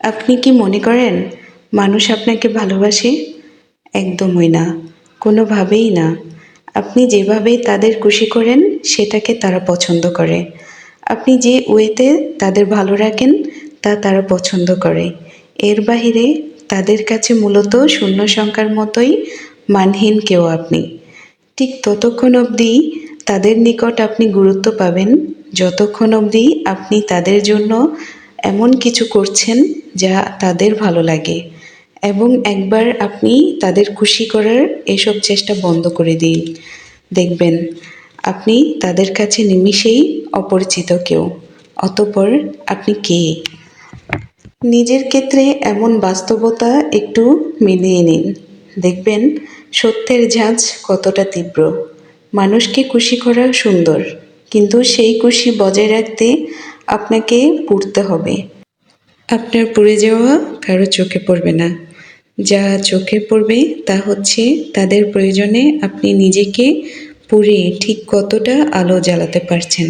আপনি কি মনে করেন মানুষ আপনাকে ভালোবাসে? একদমই না, কোনোভাবেই না। আপনি যেভাবে তাদের খুশি করেন সেটাকে তারা পছন্দ করে। আপনি যে ওয়েতে তাদের ভালো রাখেন তা তারা পছন্দ করে। এর বাহিরে তাদের কাছে মূলত শূন্য সংখ্যার মতোই মানহীন কেউ আপনি। ঠিক ততক্ষণ অবধি তাদের নিকট আপনি গুরুত্ব পাবেন যতক্ষণ অবধি আপনি তাদের জন্য এমন কিছু করছেন যা তাদের ভালো লাগে, এবং একবার আপনি তাদের খুশি করার এসব চেষ্টা বন্ধ করে দিন, দেখবেন আপনি তাদের কাছে নিমিষেই অপরিচিত কেউ। অতঃপর আপনি কে? নিজের ক্ষেত্রে এমন বাস্তবতা একটু মিলিয়ে নিন, দেখবেন সত্যের ঝাঁজ কতটা তীব্র। মানুষকে খুশি করা সুন্দর, কিন্তু সেই খুশি বজায় রাখতে আপনাকে পুড়তে হবে। আপনার পুড়ে যাওয়া কারো চোখে পড়বে না। যা চোখে পড়বে তা হচ্ছে তাদের প্রয়োজনে আপনি নিজেকে পুড়িয়ে ঠিক কতটা আলো জ্বালাতে পারছেন।